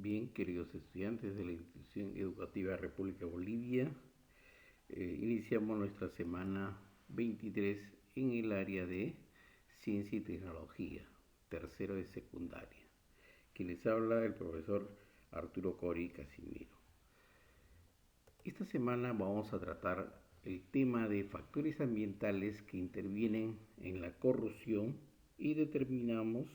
Bien, queridos estudiantes de la Institución Educativa República Bolivia, iniciamos nuestra semana 23 en el área de Ciencia y Tecnología, tercero de secundaria. Quien les habla el profesor Arturo Cori Casimiro. Esta semana vamos a tratar el tema de factores ambientales que intervienen en la corrosión y determinamos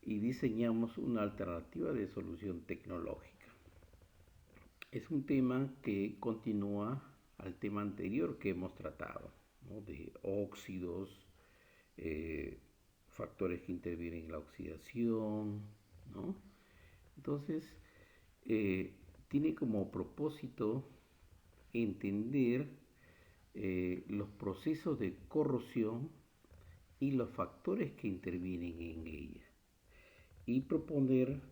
y diseñamos una alternativa de solución tecnológica. Es un tema que continúa al tema anterior que hemos tratado, ¿no? De óxidos, factores que intervienen en la oxidación, ¿no? Entonces, tiene como propósito entender los procesos de corrosión y los factores que intervienen en ella, y proponer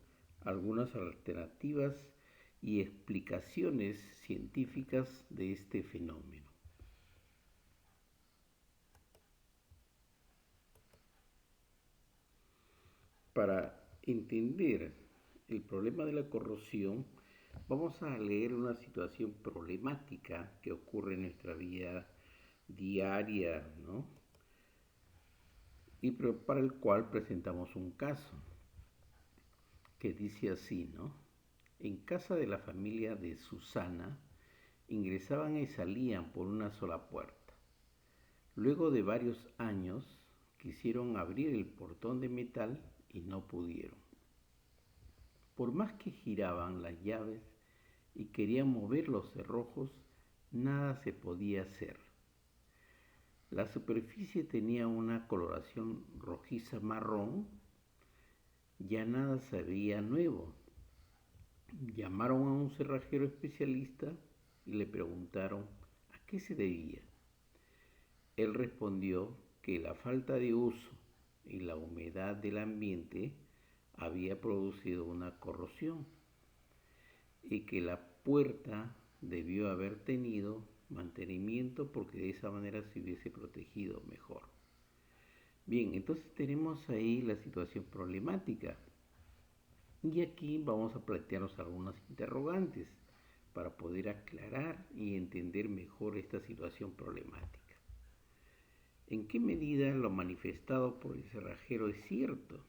algunas alternativas y explicaciones científicas de este fenómeno. Para entender el problema de la corrosión, vamos a leer una situación problemática que ocurre en nuestra vida diaria, ¿no? Y para el cual presentamos un caso que dice así, ¿no? En casa de la familia de Susana, ingresaban y salían por una sola puerta. Luego de varios años, quisieron abrir el portón de metal y no pudieron. Por más que giraban las llaves y querían mover los cerrojos, nada se podía hacer. La superficie tenía una coloración rojiza marrón, ya nada se veía nuevo. Llamaron a un cerrajero especialista y le preguntaron a qué se debía. Él respondió que la falta de uso y la humedad del ambiente había producido una corrosión y que la puerta debió haber tenido mantenimiento porque de esa manera se hubiese protegido mejor. Bien, entonces tenemos ahí la situación problemática. Y aquí vamos a plantearnos algunas interrogantes para poder aclarar y entender mejor esta situación problemática. ¿En qué medida lo manifestado por el cerrajero es cierto?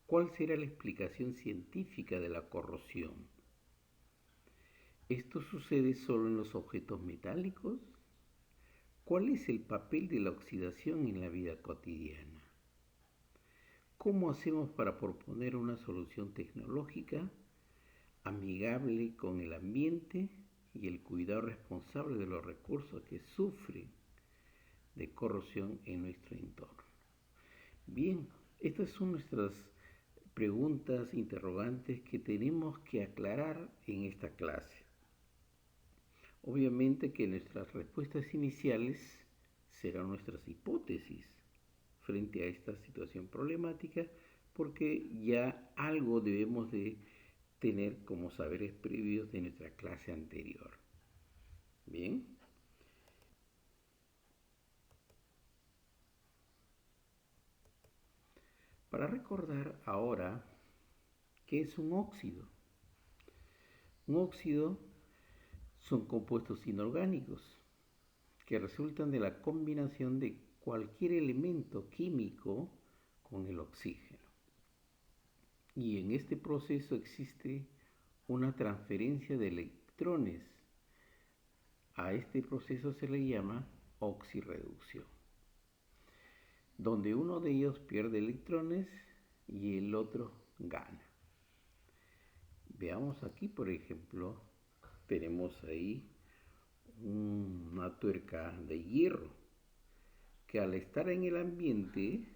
¿Cuál será la explicación científica de la corrosión? ¿Esto sucede solo en los objetos metálicos? ¿Cuál es el papel de la oxidación en la vida cotidiana? ¿Cómo hacemos para proponer una solución tecnológica amigable con el ambiente y el cuidado responsable de los recursos que sufren de corrosión en nuestro entorno? Bien, estas son nuestras preguntas, interrogantes que tenemos que aclarar en esta clase. Obviamente que nuestras respuestas iniciales serán nuestras hipótesis frente a esta situación problemática, porque ya algo debemos de tener como saberes previos de nuestra clase anterior. Bien. Para recordar ahora qué es un óxido. Un óxido son compuestos inorgánicos que resultan de la combinación de cualquier elemento químico con el oxígeno. Y en este proceso existe una transferencia de electrones. A este proceso se le llama oxirreducción, donde uno de ellos pierde electrones y el otro gana. Veamos aquí, por ejemplo, tenemos ahí una tuerca de hierro que al estar en el ambiente,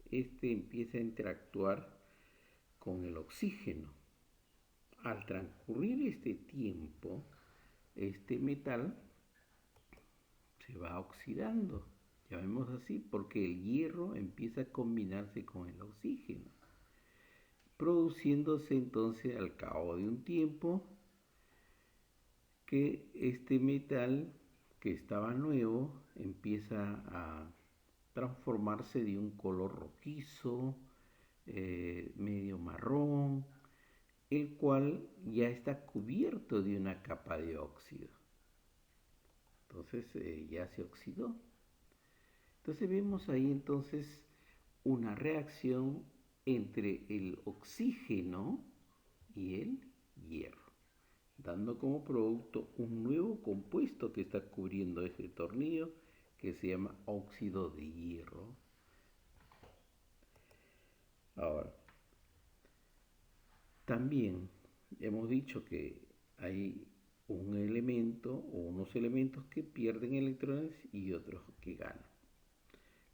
empieza a interactuar con el oxígeno. Al transcurrir este tiempo, este metal se va oxidando, llamemos así, porque el hierro empieza a combinarse con el oxígeno, produciéndose entonces al cabo de un tiempo que este metal que estaba nuevo empieza a transformarse de un color rojizo, medio marrón, el cual ya está cubierto de una capa de óxido. Entonces ya se oxidó. Entonces vemos ahí entonces una reacción entre el oxígeno y el hierro, dando como producto un nuevo compuesto que está cubriendo ese tornillo que se llama óxido de hierro. Ahora, también hemos dicho que hay un elemento o unos elementos que pierden electrones y otros que ganan.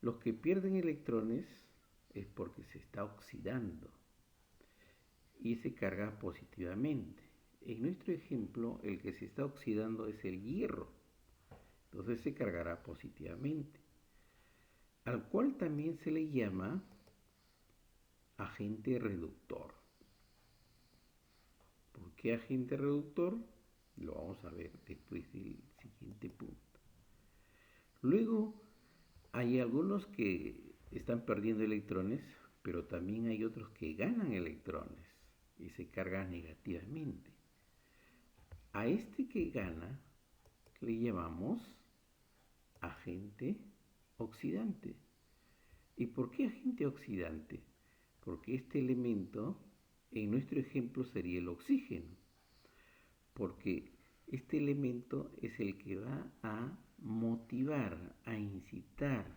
Los que pierden electrones es porque se está oxidando y se carga positivamente. En nuestro ejemplo, el que se está oxidando es el hierro, entonces se cargará positivamente, al cual también se le llama agente reductor. ¿Por qué agente reductor? Lo vamos a ver después del siguiente punto. Luego, hay algunos que están perdiendo electrones, pero también hay otros que ganan electrones y se cargan negativamente. A este que gana le llamamos agente oxidante. ¿Y por qué agente oxidante? Porque este elemento, en nuestro ejemplo, sería el oxígeno. Porque este elemento es el que va a motivar, a incitar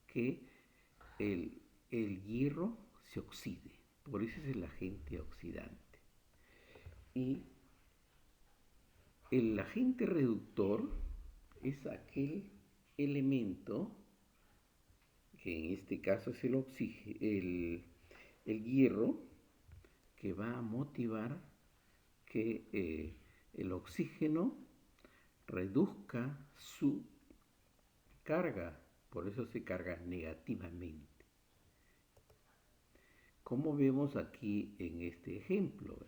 que el hierro se oxide. Por eso es el agente oxidante. Y el agente reductor es aquel elemento, que en este caso es el oxígeno, el hierro, que va a motivar que el oxígeno reduzca su carga, por eso se carga negativamente. Como vemos aquí en este ejemplo,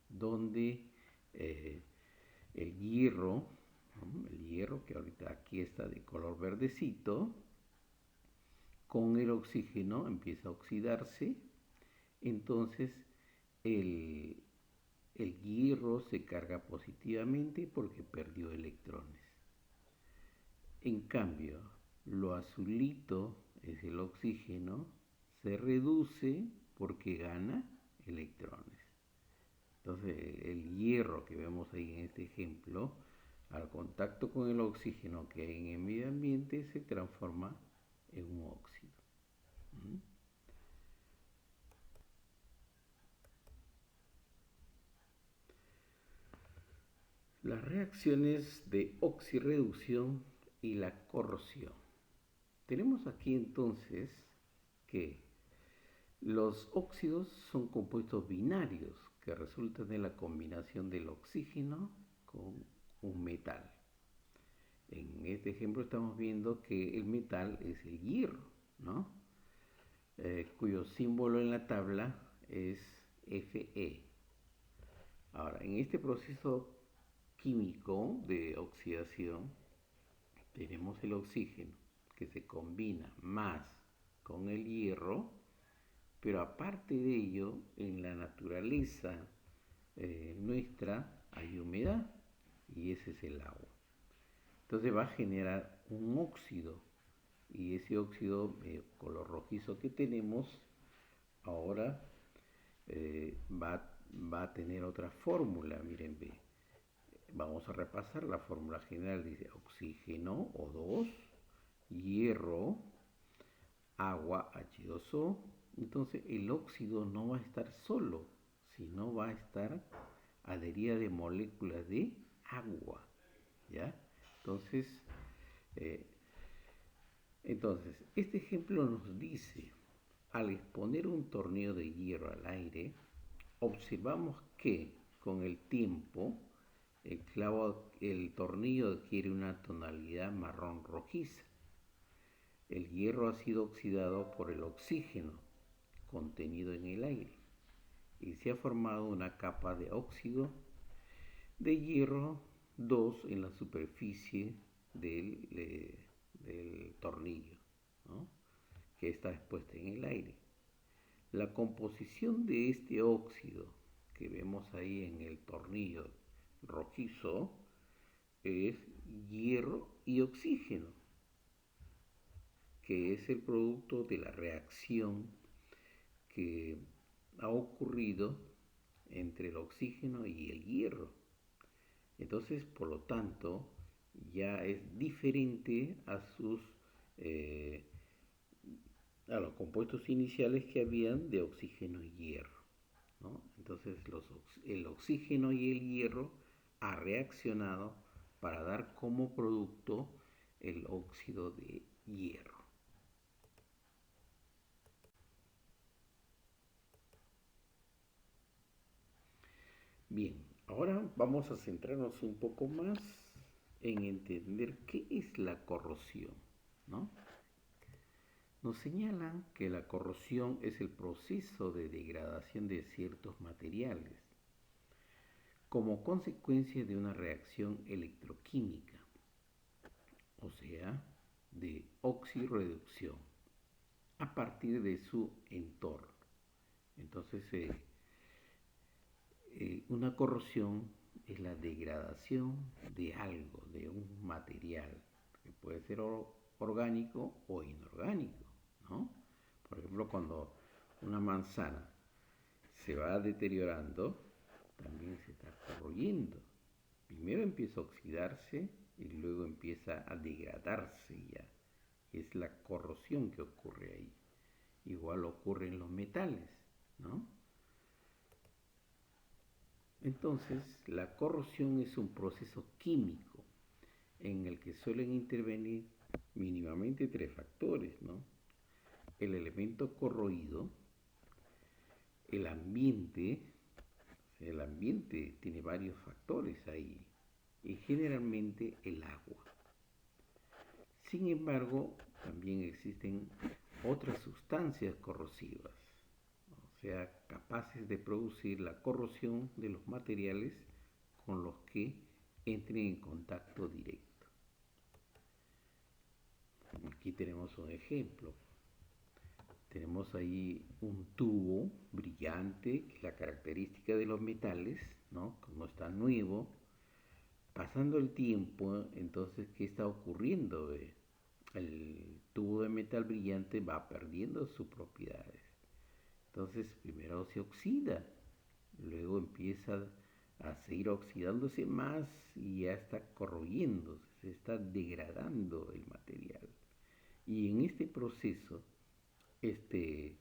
donde eh, el hierro, ¿no? El hierro que ahorita aquí está de color verdecito, con el oxígeno empieza a oxidarse, entonces el, el hierro se carga positivamente porque perdió electrones. En cambio, lo azulito es el oxígeno, se reduce porque gana electrones. Entonces, el hierro que vemos ahí en este ejemplo, al contacto con el oxígeno que hay en el medio ambiente, se transforma en un óxido. ¿Mm? Las reacciones de oxirreducción y la corrosión. Tenemos aquí entonces que los óxidos son compuestos binarios que resultan de la combinación del oxígeno con un metal. En este ejemplo estamos viendo que el metal es el hierro, ¿no? Cuyo símbolo en la tabla es Fe. Ahora, en este proceso químico de oxidación tenemos el oxígeno que se combina más con el hierro, pero aparte de ello, en la naturaleza nuestra hay humedad y ese es el agua. Entonces va a generar un óxido y ese óxido color rojizo que tenemos ahora va a tener otra fórmula. Miren, ve. Vamos a repasar la fórmula general. Dice oxígeno O2, hierro, agua H2O. Entonces el óxido no va a estar solo, sino va a estar adherida de moléculas de agua. ¿Ya? Entonces, eh, este ejemplo nos dice, al exponer un tornillo de hierro al aire, observamos que con el tiempo el tornillo adquiere una tonalidad marrón rojiza. El hierro ha sido oxidado por el oxígeno contenido en el aire y se ha formado una capa de óxido de hierro 2 en la superficie del tornillo, ¿no? Que está expuesta en el aire. La composición de este óxido que vemos ahí en el tornillo rojizo es hierro y oxígeno, que es el producto de la reacción que ha ocurrido entre el oxígeno y el hierro. Entonces, por lo tanto, ya es diferente eh, a los compuestos iniciales que habían de oxígeno y hierro, ¿no? Entonces, el oxígeno y el hierro ha reaccionado para dar como producto el óxido de hierro. Bien, ahora vamos a centrarnos un poco más en entender qué es la corrosión, ¿no? Nos señalan que la corrosión es el proceso de degradación de ciertos materiales como consecuencia de una reacción electroquímica, o sea, de oxirreducción, a partir de su entorno. Entonces, una corrosión es la degradación de algo, de un material, que puede ser orgánico o inorgánico, ¿no? Por ejemplo, cuando una manzana se va deteriorando, también se está corroyendo. Primero empieza a oxidarse y luego empieza a degradarse ya. Es la corrosión que ocurre ahí. Igual ocurre en los metales, ¿no? Entonces, la corrosión es un proceso químico en el que suelen intervenir mínimamente tres factores, ¿no? El elemento corroído, el ambiente. El ambiente tiene varios factores ahí, y generalmente el agua. Sin embargo, también existen otras sustancias corrosivas, o sea, capaces de producir la corrosión de los materiales con los que entren en contacto directo. Aquí tenemos un ejemplo. Tenemos ahí un tubo brillante, que es la característica de los metales, ¿no? Como está nuevo, pasando el tiempo, entonces, ¿qué está ocurriendo? El tubo de metal brillante va perdiendo sus propiedades. Entonces, primero se oxida, luego empieza a seguir oxidándose más y ya está corroyéndose, se está degradando el material. Y en este proceso, este,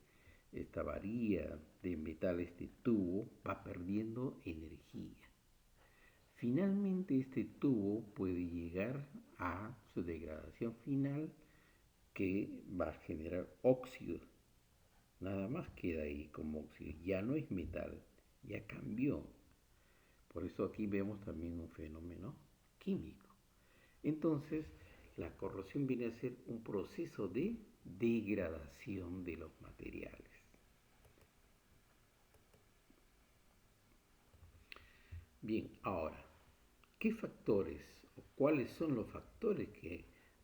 esta varilla de metal, este tubo, va perdiendo energía. Finalmente este tubo puede llegar a su degradación final, que va a generar óxido. Nada más queda ahí como óxido. Ya no es metal, ya cambió. Por eso aquí vemos también un fenómeno químico. Entonces, la corrosión viene a ser un proceso de degradación de los materiales. Bien, ahora, ¿qué factores o cuáles son los factores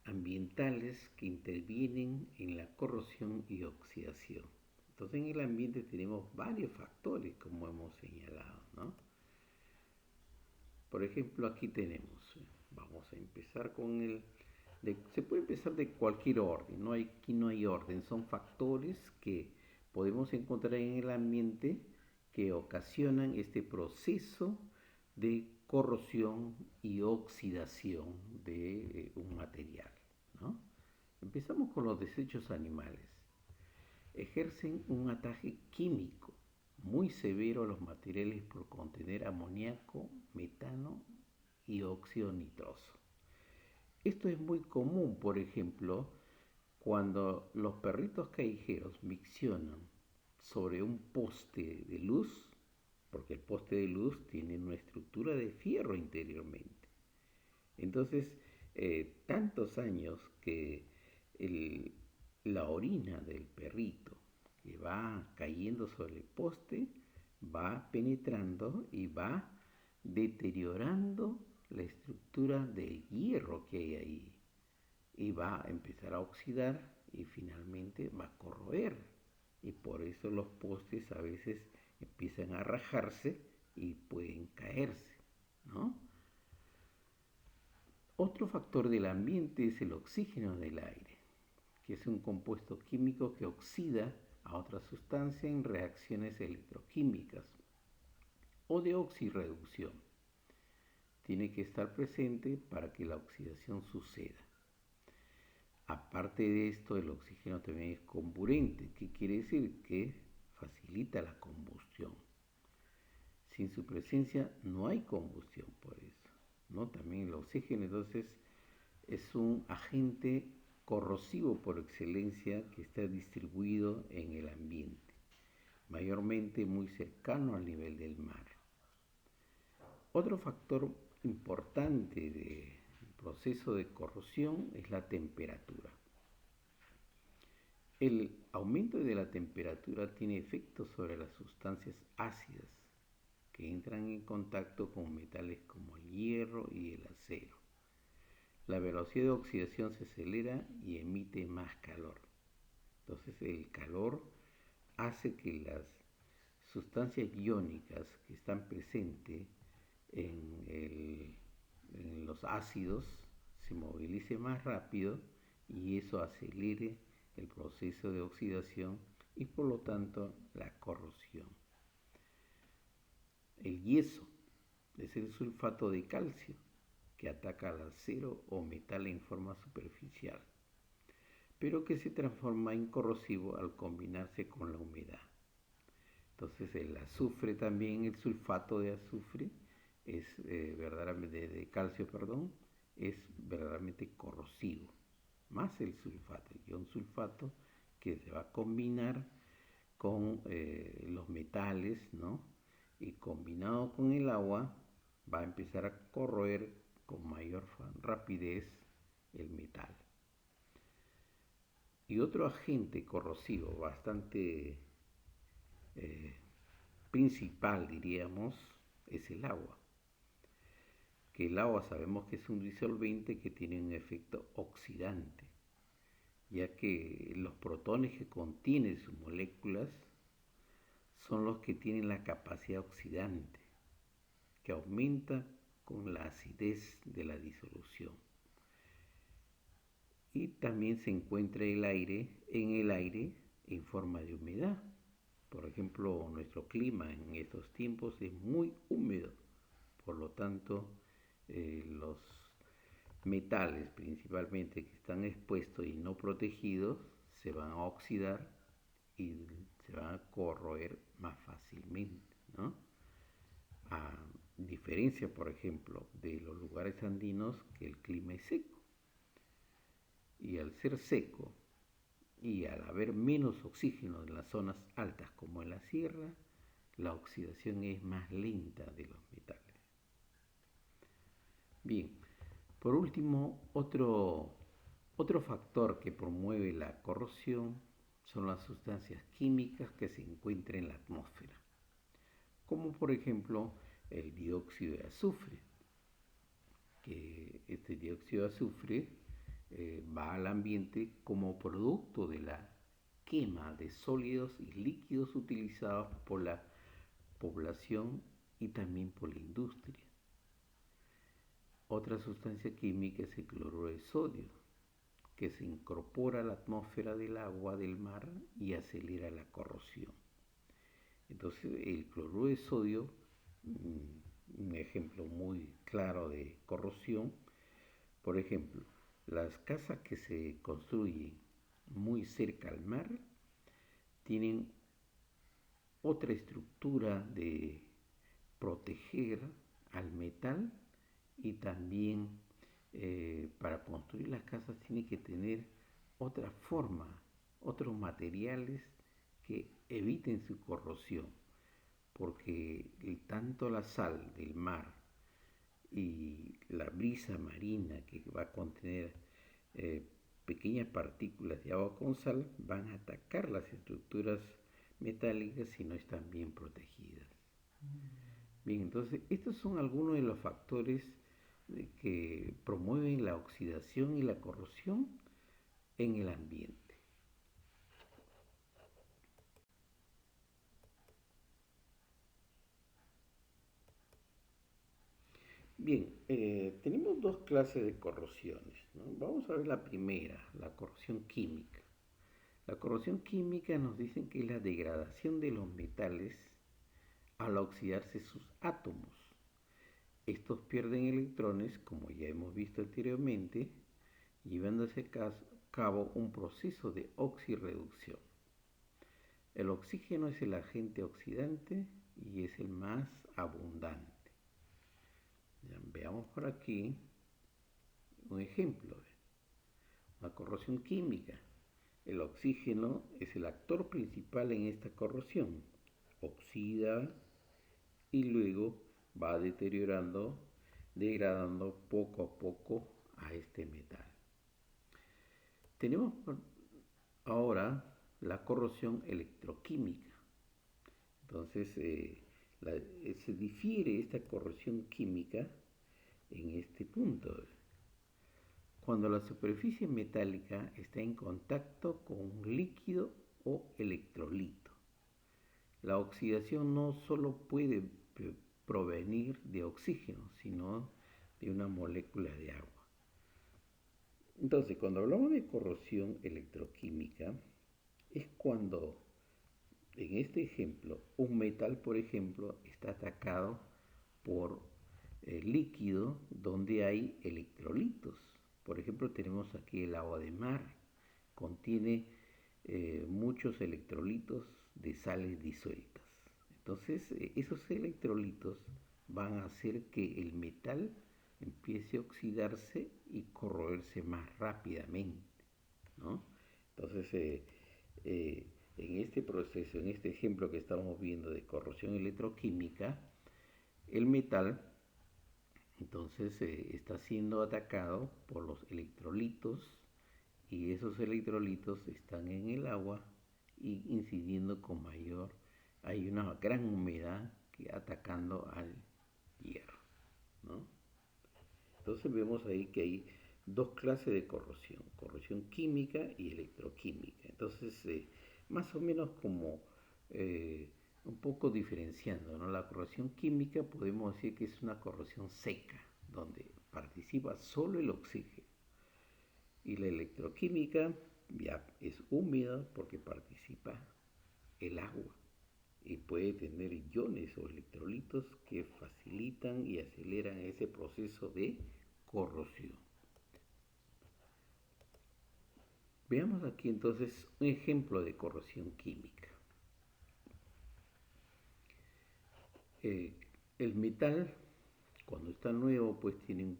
ambientales que intervienen en la corrosión y oxidación? Entonces, en el ambiente tenemos varios factores, como hemos señalado, ¿no? Por ejemplo, aquí tenemos, vamos a empezar con se puede empezar de cualquier orden, aquí no hay orden, son factores que podemos encontrar en el ambiente que ocasionan este proceso de corrosión y oxidación de un material, ¿no? Empezamos con los desechos animales. Ejercen un ataque químico muy severo a los materiales por contener amoníaco, metano y óxido nitroso. Esto es muy común, por ejemplo, cuando los perritos callejeros miccionan sobre un poste de luz, porque el poste de luz tiene una estructura de fierro interiormente. Entonces, tantos años que el, la orina del perrito que va cayendo sobre el poste va penetrando y va deteriorando la estructura del hierro que hay ahí, y va a empezar a oxidar y finalmente va a corroer, y por eso los postes a veces empiezan a rajarse y pueden caerse, ¿no? Otro factor del ambiente es el oxígeno del aire, que es un compuesto químico que oxida a otra sustancia en reacciones electroquímicas o de oxirreducción. Tiene que estar presente para que la oxidación suceda. Aparte de esto, el oxígeno también es comburente, que quiere decir que facilita la combustión. Sin su presencia no hay combustión, por eso, ¿no? También el oxígeno entonces es un agente corrosivo por excelencia que está distribuido en el ambiente, mayormente muy cercano al nivel del mar. Otro factor importante del proceso de corrosión es la temperatura. El aumento de la temperatura tiene efectos sobre las sustancias ácidas que entran en contacto con metales como el hierro y el acero. La velocidad de oxidación se acelera y emite más calor. Entonces el calor hace que las sustancias iónicas que están presentes en los ácidos se movilice más rápido y eso acelere el proceso de oxidación y por lo tanto la corrosión. El yeso es el sulfato de calcio que ataca al acero o metal en forma superficial, pero que se transforma en corrosivo al combinarse con la humedad. Entonces el azufre también, el sulfato de azufre, es verdaderamente de calcio, perdón, es verdaderamente corrosivo. Más el sulfato, el ion sulfato, que se va a combinar con los metales, ¿no? Y combinado con el agua va a empezar a corroer con mayor rapidez el metal. Y otro agente corrosivo bastante principal, diríamos, es el agua. Que el agua sabemos que es un disolvente que tiene un efecto oxidante, ya que los protones que contienen sus moléculas son los que tienen la capacidad oxidante, que aumenta con la acidez de la disolución. Y también se encuentra el aire en forma de humedad. Por ejemplo, nuestro clima en estos tiempos es muy húmedo, por lo tanto, los metales principalmente que están expuestos y no protegidos se van a oxidar y se van a corroer más fácilmente, ¿no? A diferencia, por ejemplo, de los lugares andinos que el clima es seco. Y al ser seco y al haber menos oxígeno en las zonas altas como en la sierra, la oxidación es más lenta de los metales. Bien, por último, otro factor que promueve la corrosión son las sustancias químicas que se encuentran en la atmósfera, como por ejemplo el dióxido de azufre, que este dióxido de azufre va al ambiente como producto de la quema de sólidos y líquidos utilizados por la población y también por la industria. Otra sustancia química es el cloruro de sodio, que se incorpora a la atmósfera del agua del mar y acelera la corrosión. Entonces el cloruro de sodio, un ejemplo muy claro de corrosión, por ejemplo, las casas que se construyen muy cerca al mar tienen otra estructura de proteger al metal y también para construir las casas tiene que tener otra forma, otros materiales que eviten su corrosión, porque tanto la sal del mar y la brisa marina que va a contener pequeñas partículas de agua con sal van a atacar las estructuras metálicas si no están bien protegidas. Bien, entonces estos son algunos de los factores que promueven la oxidación y la corrosión en el ambiente. Bien, tenemos dos clases de corrosiones, ¿no? Vamos a ver la primera, la corrosión química. La corrosión química nos dicen que es la degradación de los metales al oxidarse sus átomos. Estos pierden electrones, como ya hemos visto anteriormente, llevándose a cabo un proceso de oxirreducción. El oxígeno es el agente oxidante y es el más abundante. Ya, veamos por aquí un ejemplo de una corrosión química. El oxígeno es el actor principal en esta corrosión. Oxida y luego va degradando poco a poco a este metal. Tenemos ahora la corrosión electroquímica. Entonces, se difiere esta corrosión química en este punto. Cuando la superficie metálica está en contacto con un líquido o electrolito. La oxidación no solo puede provenir de oxígeno, sino de una molécula de agua. Entonces, cuando hablamos de corrosión electroquímica, es cuando, en este ejemplo, un metal, por ejemplo, está atacado por líquido donde hay electrolitos. Por ejemplo, tenemos aquí el agua de mar, contiene muchos electrolitos de sales disueltas. Entonces, esos electrolitos van a hacer que el metal empiece a oxidarse y corroerse más rápidamente, ¿no? Entonces, en este proceso, en este ejemplo que estamos viendo de corrosión electroquímica, el metal entonces está siendo atacado por los electrolitos y esos electrolitos están en el agua y incidiendo con mayor, hay una gran humedad que atacando al hierro, ¿no? Entonces vemos ahí que hay dos clases de corrosión, corrosión química y electroquímica. Entonces, más o menos como eh, un poco diferenciando, ¿no? La corrosión química podemos decir que es una corrosión seca, donde participa solo el oxígeno. Y la electroquímica ya es húmeda porque participa el agua y puede tener iones o electrolitos que facilitan y aceleran ese proceso de corrosión. Veamos aquí entonces un ejemplo de corrosión química. Eh, el metal, cuando está nuevo, pues tiene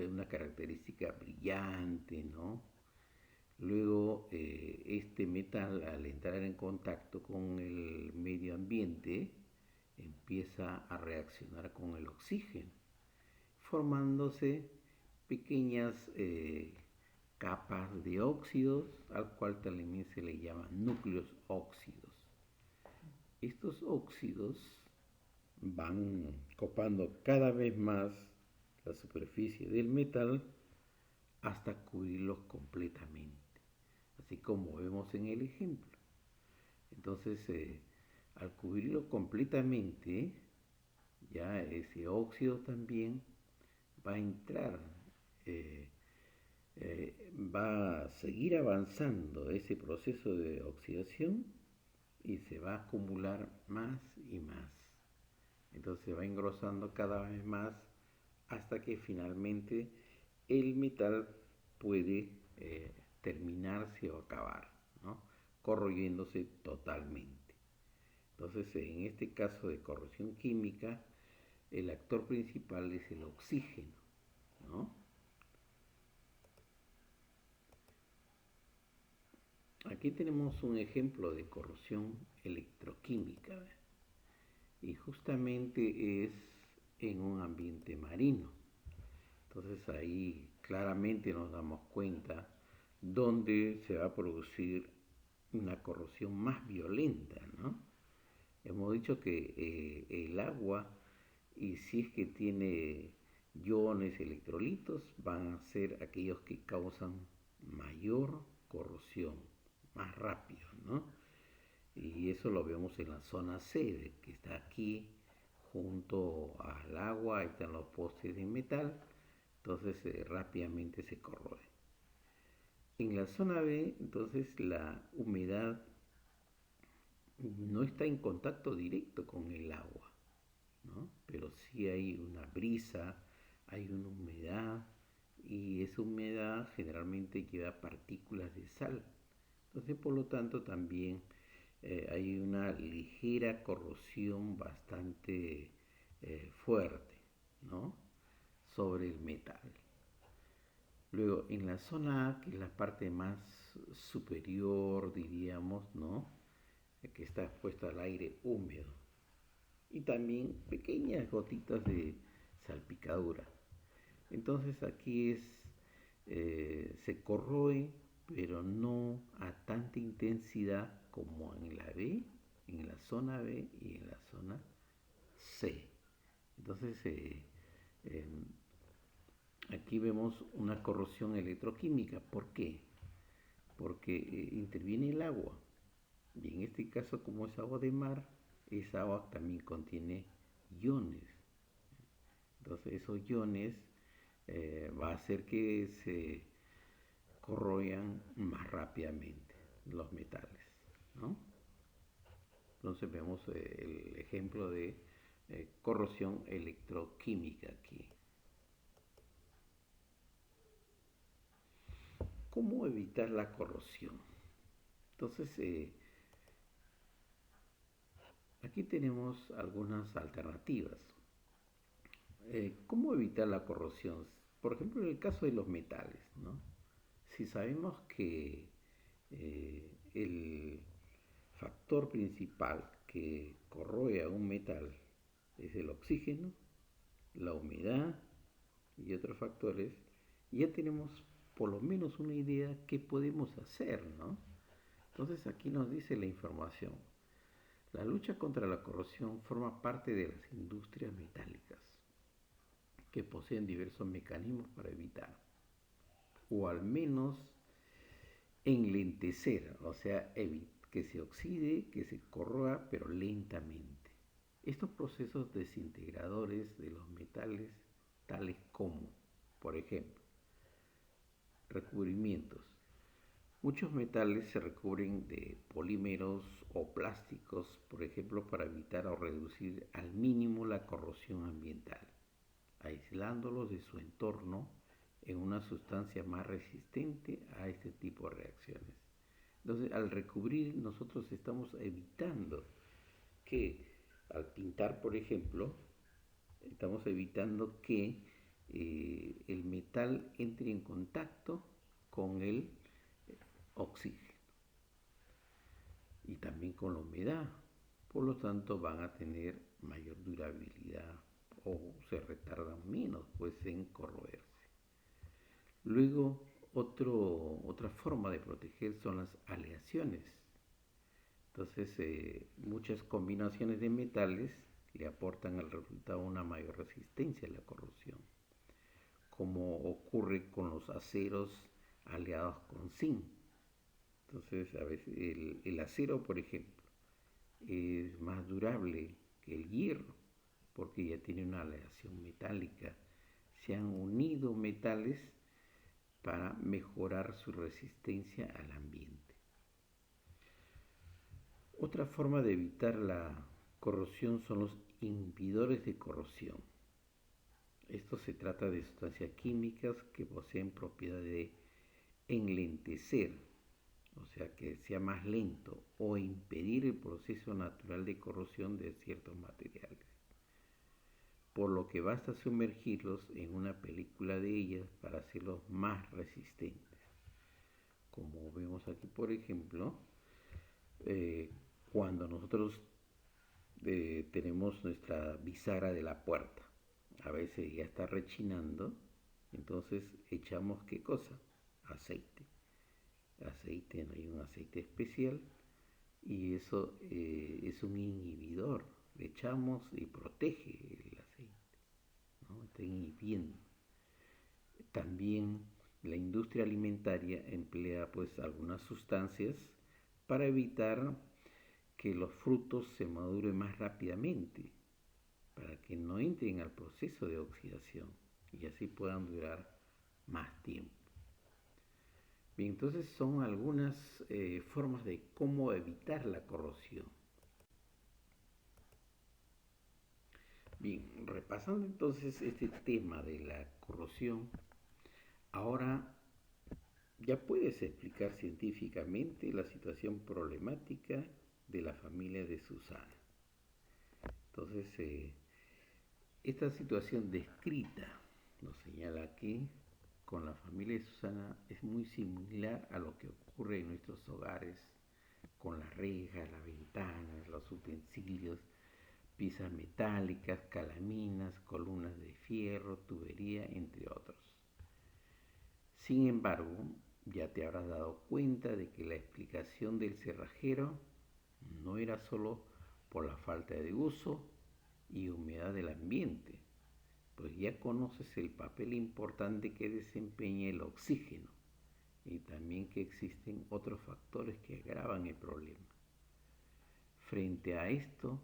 una característica brillante, ¿no? Luego, este metal, al entrar en contacto con el medio ambiente, empieza a reaccionar con el oxígeno, formándose pequeñas capas de óxidos, al cual también se le llama núcleos óxidos. Estos óxidos van copando cada vez más la superficie del metal hasta cubrirlos completamente, así como vemos en el ejemplo. Entonces, al cubrirlo completamente, ya ese óxido también va a entrar, eh, va a seguir avanzando ese proceso de oxidación y se va a acumular más y más. Entonces va engrosando cada vez más hasta que finalmente el metal puede terminarse o acabar, ¿no? Corroyéndose totalmente. Entonces, en este caso de corrosión química, el actor principal es el oxígeno, ¿no? Aquí tenemos un ejemplo de corrosión electroquímica, ¿ve? Y justamente es en un ambiente marino. Entonces ahí claramente nos damos cuenta dónde se va a producir una corrosión más violenta, ¿no? Hemos dicho que el agua, y si es que tiene iones, electrolitos, van a ser aquellos que causan mayor corrosión, más rápido, ¿no? Y eso lo vemos en la zona C, que está aquí junto al agua, ahí están los postes de metal, entonces rápidamente se corroe. En la zona B, entonces la humedad no está en contacto directo con el agua, ¿no? Pero sí hay una brisa, hay una humedad y esa humedad generalmente lleva partículas de sal. Entonces, por lo tanto, también hay una ligera corrosión bastante fuerte, ¿no? Sobre el metal. Luego, en la zona A, que es la parte más superior, diríamos, ¿no? Que está expuesta al aire húmedo. Y también pequeñas gotitas de salpicadura. Entonces aquí se corroe, pero no a tanta intensidad como en la B, en la zona B y en la zona C. Entonces eh, aquí vemos una corrosión electroquímica. ¿Por qué? Porque interviene el agua. Y en este caso, como es agua de mar, esa agua también contiene iones. Entonces esos iones va a hacer que se corroyan más rápidamente los metales, ¿no? Entonces vemos el ejemplo de corrosión electroquímica aquí. ¿Cómo evitar la corrosión? Entonces, aquí tenemos algunas alternativas. ¿Cómo evitar la corrosión? Por ejemplo, en el caso de los metales, ¿no? Si sabemos que el factor principal que corroe a un metal es el oxígeno, la humedad y otros factores, ya tenemos por lo menos una idea qué podemos hacer, ¿no? Entonces aquí nos dice la información. La lucha contra la corrosión forma parte de las industrias metálicas, que poseen diversos mecanismos para evitar, o al menos enlentecer, o sea, que se oxide, que se corroa, pero lentamente. Estos procesos desintegradores de los metales, tales como, por ejemplo, recubrimientos. Muchos metales se recubren de polímeros o plásticos, por ejemplo, para evitar o reducir al mínimo la corrosión ambiental, aislándolos de su entorno en una sustancia más resistente a este tipo de reacciones. Entonces, al recubrir, nosotros estamos evitando que al pintar, por ejemplo, estamos evitando que el metal entre en contacto con el oxígeno y también con la humedad. Por lo tanto, van a tener mayor durabilidad o se retardan menos pues en corroerse. Luego, otra forma de proteger son las aleaciones. Entonces, muchas combinaciones de metales le aportan al resultado una mayor resistencia a la corrosión, como ocurre con los aceros aleados con zinc. Entonces, a veces el acero, por ejemplo, es más durable que el hierro, porque ya tiene una aleación metálica. Se han unido metales para mejorar su resistencia al ambiente. Otra forma de evitar la corrosión son los inhibidores de corrosión. Esto se trata de sustancias químicas que poseen propiedad de enlentecer, o sea que sea más lento, o impedir el proceso natural de corrosión de ciertos materiales, por lo que basta sumergirlos en una película de ellas para hacerlos más resistentes. Como vemos aquí, por ejemplo, eh, cuando nosotros tenemos nuestra bisagra de la puerta, a veces ya está rechinando, entonces echamos ¿qué cosa? Aceite. Aceite, no hay un aceite especial y eso es un inhibidor. Le echamos y protege el aceite, ¿no? Está inhibiendo. También la industria alimentaria emplea pues algunas sustancias para evitar que los frutos se maduren más rápidamente. para que no entren al proceso de oxidación y así puedan durar más tiempo. Bien, entonces son algunas formas de cómo evitar la corrosión. Bien, repasando entonces este tema de la corrosión, ahora ya puedes explicar científicamente la situación problemática de la familia de Susana. Entonces, esta situación descrita, nos señala aquí, con la familia de Susana es muy similar a lo que ocurre en nuestros hogares con las rejas, las ventanas, los utensilios, piezas metálicas, calaminas, columnas de fierro, tubería, entre otros. Sin embargo, ya te habrás dado cuenta de que la explicación del cerrajero no era solo por la falta de uso y humedad del ambiente, pues ya conoces el papel importante que desempeña el oxígeno y también que existen otros factores que agravan el problema. Frente a esto,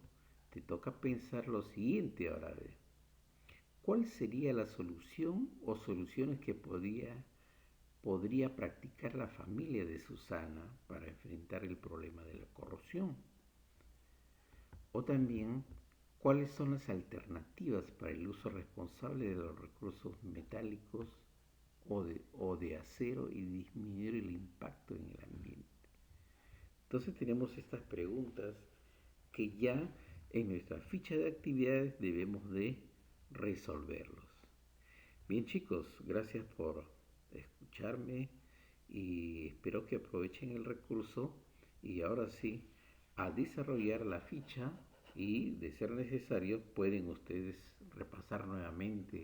te toca pensar lo siguiente ahora. ¿Cuál sería la solución o soluciones que podría practicar la familia de Susana para enfrentar el problema de la corrosión? O también, ¿cuáles son las alternativas para el uso responsable de los recursos metálicos o de acero y disminuir el impacto en el ambiente? Entonces tenemos estas preguntas que ya en nuestra ficha de actividades debemos de resolverlos. Bien chicos, gracias por escucharme y espero que aprovechen el recurso y ahora sí, a desarrollar la ficha y de ser necesario pueden ustedes repasar nuevamente